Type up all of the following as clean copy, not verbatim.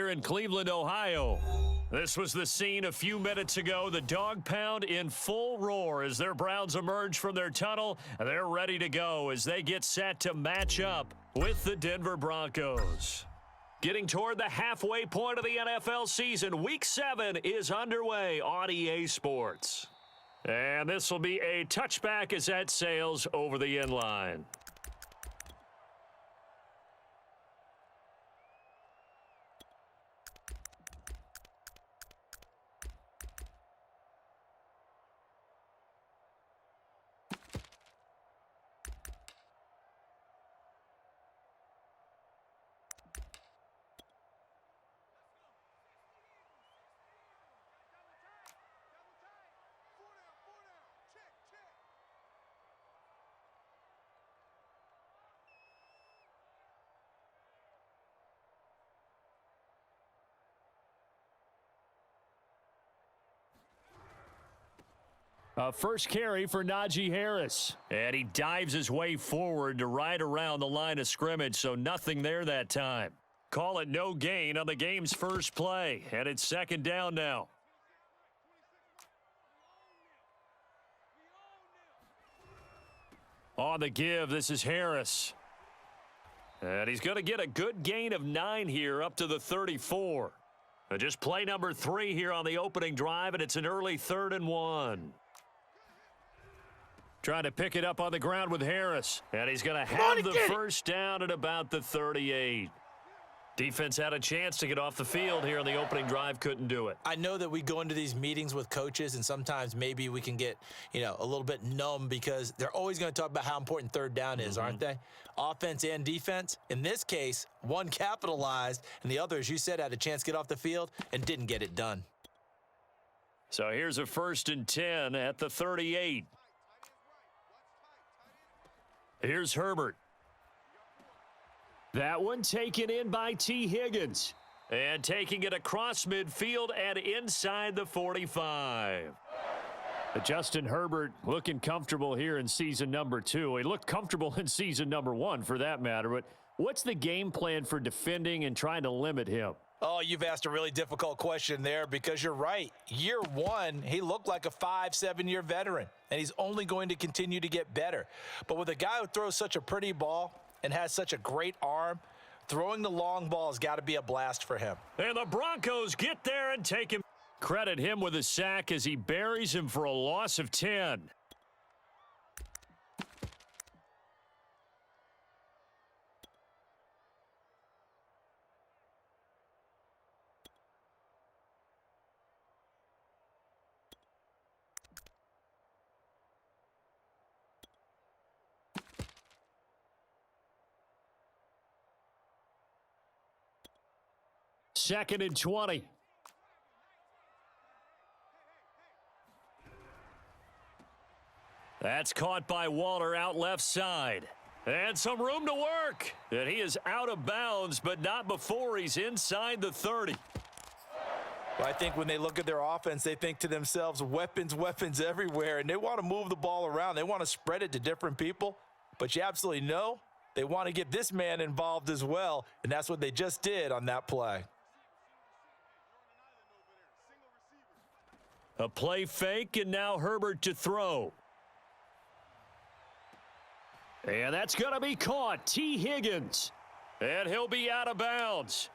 here in Cleveland, Ohio. This was the scene a few minutes ago. The dog pound in full roar as their Browns emerge from their tunnel. They're ready to go as they get set to match up with the Denver Broncos. Getting toward the halfway point of the NFL season, Week 7 is underway on EA Sports. And this will be a touchback as that sails over the end line. First carry for Najee Harris. And he dives his way forward to right around the line of scrimmage, so nothing there that time. Call it no gain on the game's first play, and it's second down now. On the give, this is Harris. And he's going to get a good gain of 9 here up to the 34. Just play number 3 here on the opening drive, and it's an early 3rd and 1. Trying to pick it up on the ground with Harris. And he's going to have the first down at about the 38. Defense had a chance to get off the field here on the opening drive, couldn't do it. I know that we go into these meetings with coaches, and sometimes maybe we can get, a little bit numb because they're always going to talk about how important third down is, aren't they? Offense and defense. In this case, one capitalized, and the other, as you said, had a chance to get off the field and didn't get it done. So here's a 1st and 10 at the 38. Here's Herbert. That one taken in by T. Higgins. And taking it across midfield and inside the 45. Justin Herbert looking comfortable here in season number 2. He looked comfortable in season number 1 for that matter. But what's the game plan for defending and trying to limit him? Oh, you've asked a really difficult question there because you're right. Year 1, he looked like a 5-7-year veteran, and he's only going to continue to get better. But with a guy who throws such a pretty ball and has such a great arm, throwing the long ball has got to be a blast for him. And the Broncos get there and take him. Credit him with a sack as he buries him for a loss of 10. Second and 20. That's caught by Waller out left side. And some room to work. And he is out of bounds, but not before he's inside the 30. Well, I think when they look at their offense, they think to themselves, weapons, weapons everywhere. And they want to move the ball around. They want to spread it to different people. But you absolutely know they want to get this man involved as well. And that's what they just did on that play. A play fake, and now Herbert to throw. And that's going to be caught. T. Higgins. And he'll be out of bounds.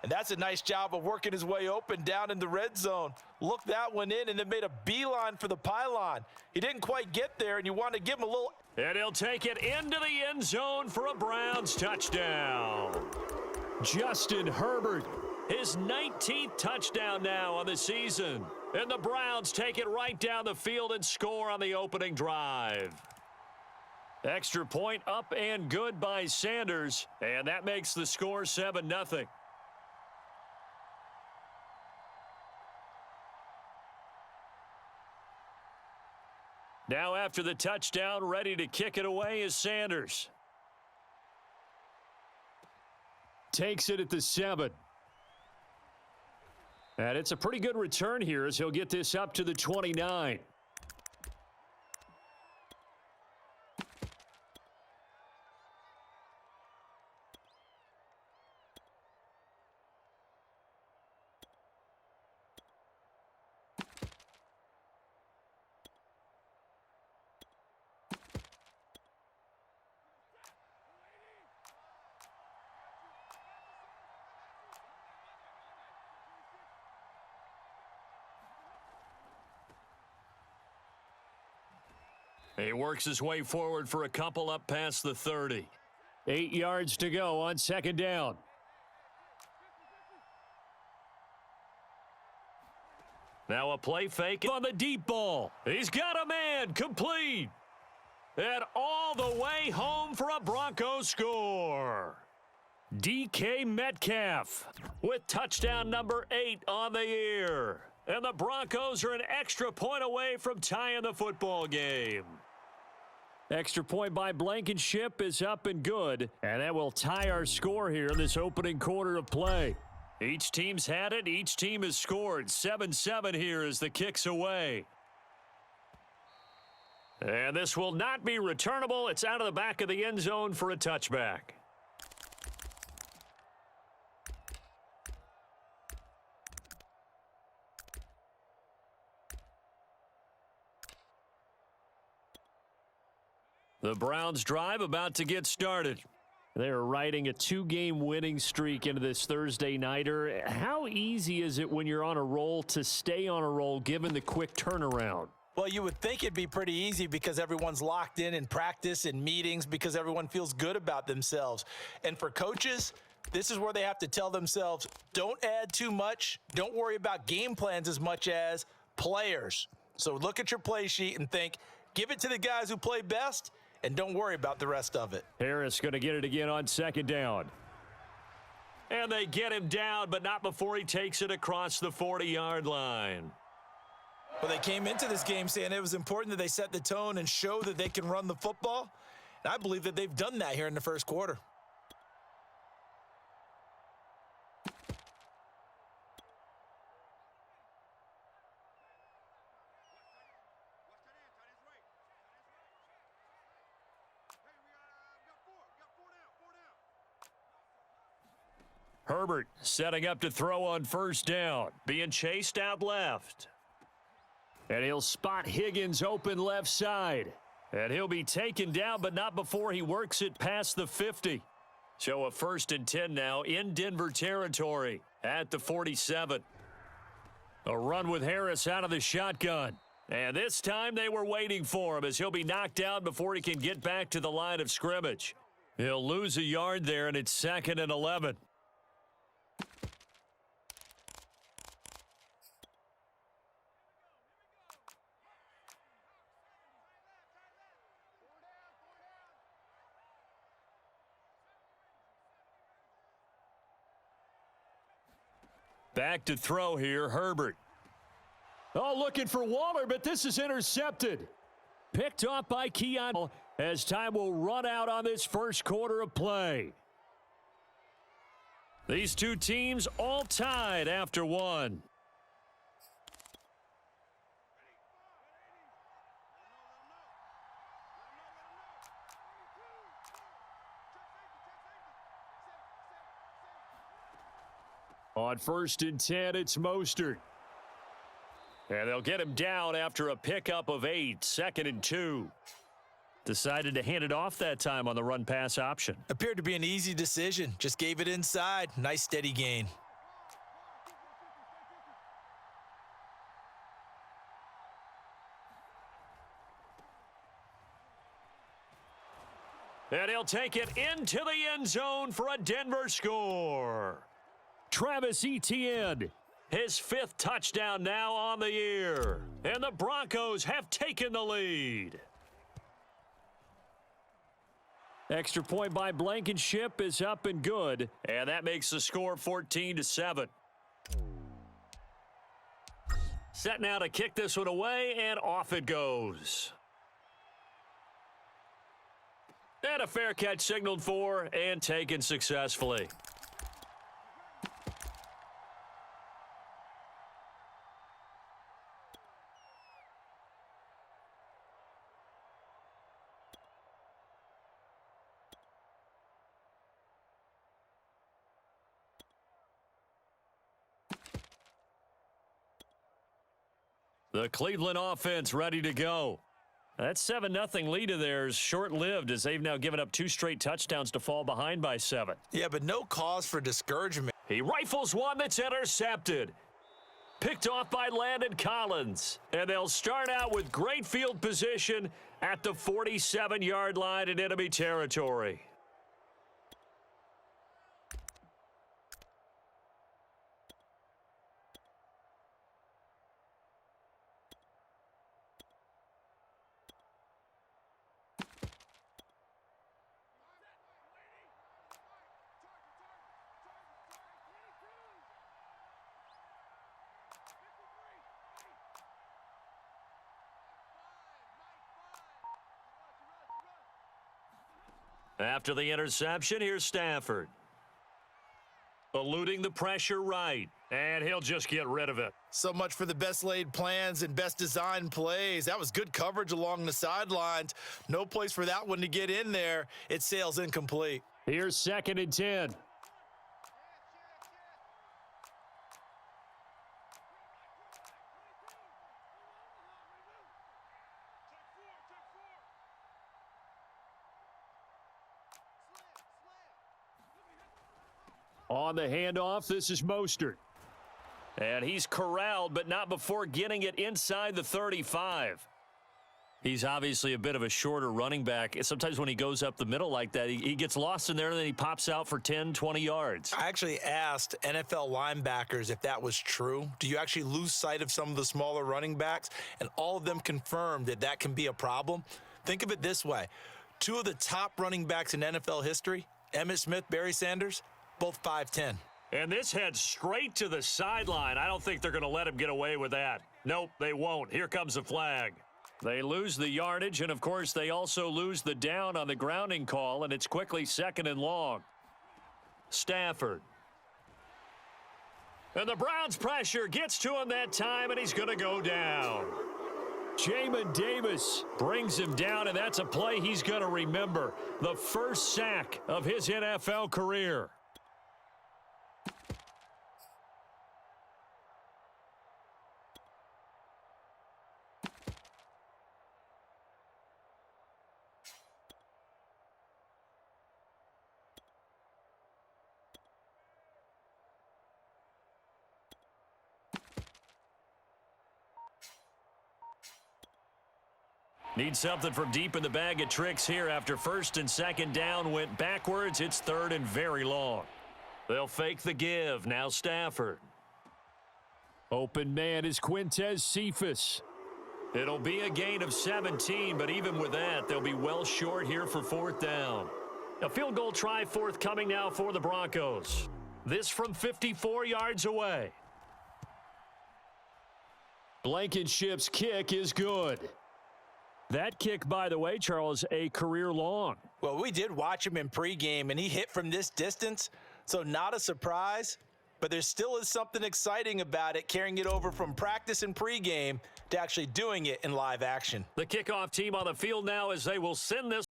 And that's a nice job of working his way open down in the red zone. Look that one in and then made a beeline for the pylon. He didn't quite get there, and you want to give him a little. And he'll take it into the end zone for a Browns touchdown. Justin Herbert, his 19th touchdown now on the season. And the Browns take it right down the field and score on the opening drive. Extra point up and good by Sanders. And that makes the score 7-0. Now after the touchdown, ready to kick it away is Sanders. Takes it at the 7. And it's a pretty good return here as he'll get this up to the 29. He works his way forward for a couple up past the 30. 8 yards to go on second down. Now a play fake on the deep ball. He's got a man, complete. And all the way home for a Broncos score. DK Metcalf with touchdown number 8 on the year. And the Broncos are an extra point away from tying the football game. Extra point by Blankenship is up and good. And that will tie our score here in this opening quarter of play. Each team's had it. Each team has scored. 7-7 here as the kick's away. And this will not be returnable. It's out of the back of the end zone for a touchback. The Browns drive about to get started. They're riding a 2-game winning streak into this Thursday nighter. How easy is it when you're on a roll to stay on a roll given the quick turnaround? Well, you would think it'd be pretty easy because everyone's locked in practice and meetings because everyone feels good about themselves. And for coaches, this is where they have to tell themselves, don't add too much. Don't worry about game plans as much as players. So look at your play sheet and think, give it to the guys who play best, and don't worry about the rest of it. Harris going to get it again on second down. And they get him down, but not before he takes it across the 40-yard line. Well, they came into this game saying it was important that they set the tone and show that they can run the football. And I believe that they've done that here in the first quarter. Herbert setting up to throw on first down. Being chased out left. And he'll spot Higgins open left side. And he'll be taken down, but not before he works it past the 50. So a 1st and 10 now in Denver territory at the 47. A run with Harris out of the shotgun. And this time they were waiting for him as he'll be knocked down before he can get back to the line of scrimmage. He'll lose a yard there, and it's 2nd and 11. Back to throw here, Herbert. Oh, looking for Waller, but this is intercepted. Picked off by Keon as time will run out on this first quarter of play. These two teams all tied after one. On 1st and 10, it's Mostert. And they'll get him down after a pickup of 8, 2nd and 2. Decided to hand it off that time on the run-pass option. Appeared to be an easy decision. Just gave it inside. Nice steady gain. And he'll take it into the end zone for a Denver score. Travis Etienne, his 5th touchdown now on the year. And the Broncos have taken the lead. Extra point by Blankenship is up and good. And that makes the score 14-7. Set now to kick this one away, and off it goes. And a fair catch signaled for and taken successfully. The Cleveland offense ready to go. That 7-0 lead of theirs short-lived as they've now given up 2 straight touchdowns to fall behind by 7. Yeah, but no cause for discouragement. He rifles one that's intercepted. picked off by Landon Collins. And they'll start out with great field position at the 47-yard line in enemy territory. After the interception, here's Stafford. Eluding the pressure right, and he'll just get rid of it. So much for the best laid plans and best designed plays. That was good coverage along the sidelines. No place for that one to get in there. It sails incomplete. Here's 2nd and 10. On the handoff, this is Mostert. And he's corralled, but not before getting it inside the 35. He's obviously a bit of a shorter running back. Sometimes when he goes up the middle like that, he gets lost in there, and then he pops out for 10, 20 yards. I actually asked NFL linebackers if that was true. Do you actually lose sight of some of the smaller running backs? And all of them confirmed that that can be a problem. Think of it this way. 2 of the top running backs in NFL history, Emmitt Smith, Barry Sanders, both 5'10". And this heads straight to the sideline. I don't think they're going to let him get away with that. Nope, they won't. Here comes the flag. They lose the yardage, and, of course, they also lose the down on the grounding call, and it's quickly 2nd and long. Stafford. And the Browns' pressure gets to him that time, and he's going to go down. Jamin Davis brings him down, and that's a play he's going to remember. The first sack of his NFL career. Need something from deep in the bag of tricks here after 1st and 2nd down went backwards. It's 3rd and very long. They'll fake the give. Now Stafford. Open man is Quintez Cephas. It'll be a gain of 17, but even with that, they'll be well short here for 4th down. A field goal try forthcoming now for the Broncos. This from 54 yards away. Blankenship's kick is good. That kick, by the way, Charles, a career long. Well, we did watch him in pregame, and he hit from this distance, so not a surprise. But there still is something exciting about it, carrying it over from practice and pregame to actually doing it in live action. The kickoff team on the field now as they will send this